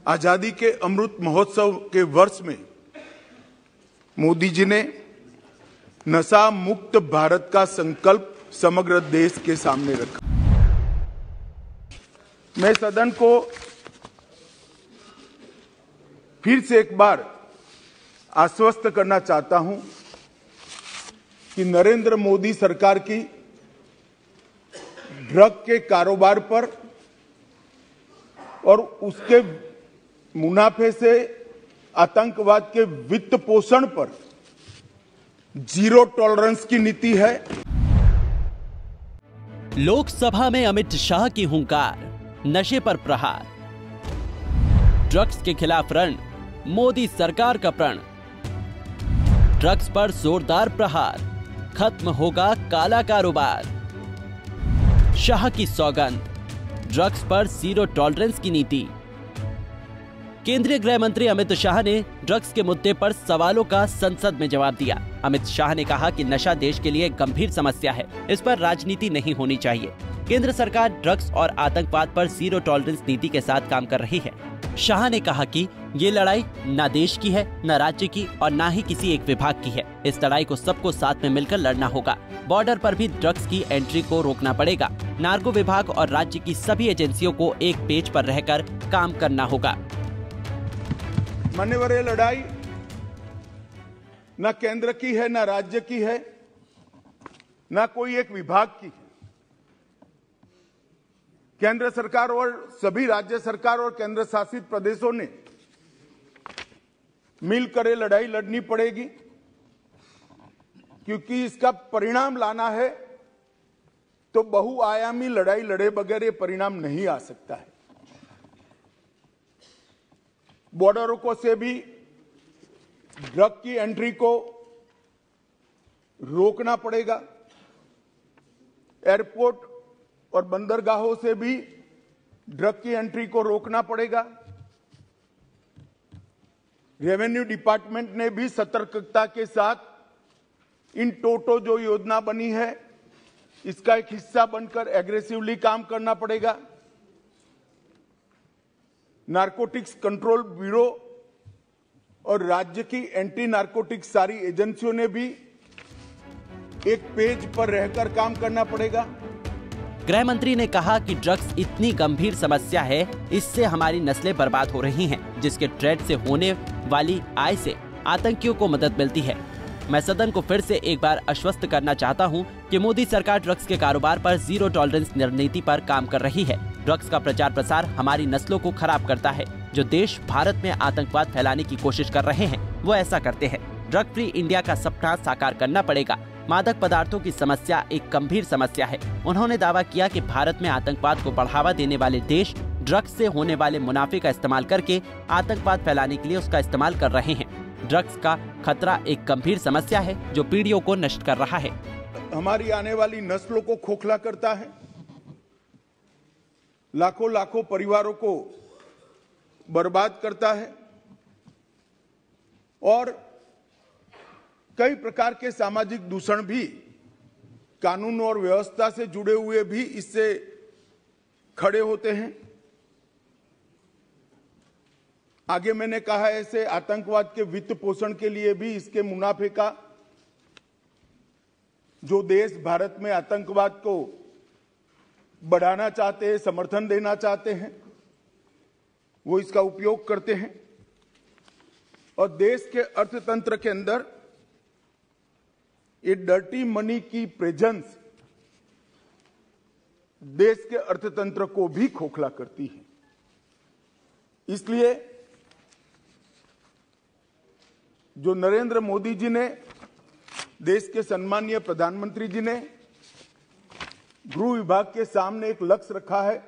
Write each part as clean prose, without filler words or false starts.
आजादी के अमृत महोत्सव के वर्ष में मोदी जी ने नशा मुक्त भारत का संकल्प समग्र देश के सामने रखा। मैं सदन को फिर से एक बार आश्वस्त करना चाहता हूं कि नरेंद्र मोदी सरकार की ड्रग के कारोबार पर और उसके मुनाफे से आतंकवाद के वित्त पोषण पर जीरो टॉलरेंस की नीति है। लोकसभा में अमित शाह की हुंकार, नशे पर प्रहार, ड्रग्स के खिलाफ रण, मोदी सरकार का प्रण, ड्रग्स पर जोरदार प्रहार, खत्म होगा काला कारोबार, शाह की सौगंध, ड्रग्स पर जीरो टॉलरेंस की नीति। केंद्रीय गृह मंत्री अमित शाह ने ड्रग्स के मुद्दे पर सवालों का संसद में जवाब दिया। अमित शाह ने कहा कि नशा देश के लिए गंभीर समस्या है, इस पर राजनीति नहीं होनी चाहिए। केंद्र सरकार ड्रग्स और आतंकवाद पर जीरो टॉलरेंस नीति के साथ काम कर रही है। शाह ने कहा कि ये लड़ाई न देश की है, न राज्य की और न ही किसी एक विभाग की है। इस लड़ाई को सबको साथ में मिलकर लड़ना होगा। बॉर्डर पर भी ड्रग्स की एंट्री को रोकना पड़ेगा। नार्को विभाग और राज्य की सभी एजेंसियों को एक पेज पर रहकर काम करना होगा। मान्यवर, ये लड़ाई न केंद्र की है, न राज्य की है, न कोई एक विभाग की है। केंद्र सरकार और सभी राज्य सरकार और केंद्र शासित प्रदेशों ने मिलकर ये लड़ाई लड़नी पड़ेगी, क्योंकि इसका परिणाम लाना है तो बहुआयामी लड़ाई लड़े बगैर ये परिणाम नहीं आ सकता है। बॉर्डरों को से भी ड्रग की एंट्री को रोकना पड़ेगा। एयरपोर्ट और बंदरगाहों से भी ड्रग की एंट्री को रोकना पड़ेगा। रेवेन्यू डिपार्टमेंट ने भी सतर्कता के साथ इन टोटो जो योजना बनी है इसका एक हिस्सा बनकर एग्रेसिवली काम करना पड़ेगा। नारकोटिक्स कंट्रोल ब्यूरो और राज्य की एंटी नारकोटिक्स सारी एजेंसियों ने भी एक पेज पर रहकर काम करना पड़ेगा। गृह मंत्री ने कहा कि ड्रग्स इतनी गंभीर समस्या है, इससे हमारी नस्लें बर्बाद हो रही हैं, जिसके ट्रेड से होने वाली आय से आतंकियों को मदद मिलती है। मैं सदन को फिर से एक बार आश्वस्त करना चाहता हूं कि मोदी सरकार ड्रग्स के कारोबार पर जीरो टॉलरेंस रणनीति पर काम कर रही है। ड्रग्स का प्रचार प्रसार हमारी नस्लों को खराब करता है। जो देश भारत में आतंकवाद फैलाने की कोशिश कर रहे हैं वो ऐसा करते हैं। ड्रग फ्री इंडिया का सपना साकार करना पड़ेगा। मादक पदार्थों की समस्या एक गंभीर समस्या है। उन्होंने दावा किया कि भारत में आतंकवाद को बढ़ावा देने वाले देश ड्रग्स से होने वाले मुनाफे का इस्तेमाल करके आतंकवाद फैलाने के लिए उसका इस्तेमाल कर रहे हैं। ड्रग्स का खतरा एक गंभीर समस्या है जो पीढ़ियों को नष्ट कर रहा है। हमारी आने वाली नस्लों को खोखला करता है, लाखों लाखों परिवारों को बर्बाद करता है और कई प्रकार के सामाजिक दूषण भी, कानून और व्यवस्था से जुड़े हुए भी इससे खड़े होते हैं। आगे मैंने कहा ऐसे आतंकवाद के वित्त पोषण के लिए भी इसके मुनाफे का जो देश भारत में आतंकवाद को बढ़ाना चाहते हैं, समर्थन देना चाहते हैं, वो इसका उपयोग करते हैं और देश के अर्थतंत्र के अंदर ये डर्टी मनी की प्रेजेंस देश के अर्थतंत्र को भी खोखला करती है। इसलिए जो नरेंद्र मोदी जी ने, देश के सम्मानीय प्रधानमंत्री जी ने गृह विभाग के सामने एक लक्ष्य रखा है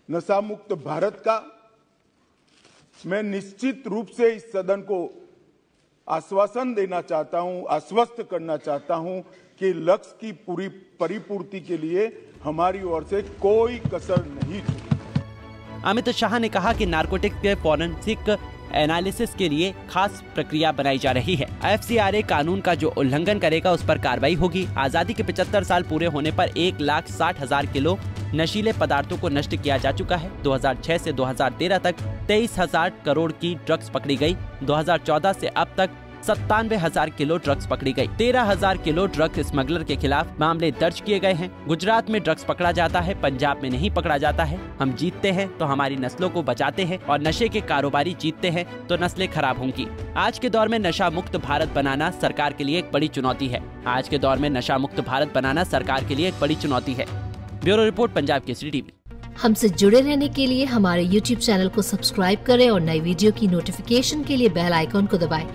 नशा मुक्त भारत का, मैं निश्चित रूप से इस सदन को आश्वासन देना चाहता हूं, आश्वस्त करना चाहता हूं कि लक्ष्य की पूरी परिपूर्ति के लिए हमारी ओर से कोई कसर नहीं छोड़ी। अमित शाह ने कहा कि नारकोटिक्स के फॉरेंसिक एनालिसिस के लिए खास प्रक्रिया बनाई जा रही है। FCRA कानून का जो उल्लंघन करेगा उस पर कार्रवाई होगी। आजादी के 75 साल पूरे होने पर 1,60,000 किलो नशीले पदार्थों को नष्ट किया जा चुका है। 2006 से 2013 तक 23,000 करोड़ की ड्रग्स पकड़ी गई। 2014 से अब तक 97,000 किलो ड्रग्स पकड़ी गई। 13,000 किलो ड्रग स्मगलर के खिलाफ मामले दर्ज किए गए हैं। गुजरात में ड्रग्स पकड़ा जाता है, पंजाब में नहीं पकड़ा जाता है। हम जीतते हैं तो हमारी नस्लों को बचाते हैं और नशे के कारोबारी जीतते हैं तो नस्लें खराब होंगी। आज के दौर में नशा मुक्त भारत बनाना सरकार के लिए एक बड़ी चुनौती है। आज के दौर में नशा मुक्त भारत बनाना सरकार के लिए एक बड़ी चुनौती है। Bureau report, Punjab Kesari TV. हमसे जुड़े रहने के लिए हमारे YouTube चैनल को सब्सक्राइब करें और नई वीडियो की नोटिफिकेशन के लिए बेल आइकॉन को दबाएं।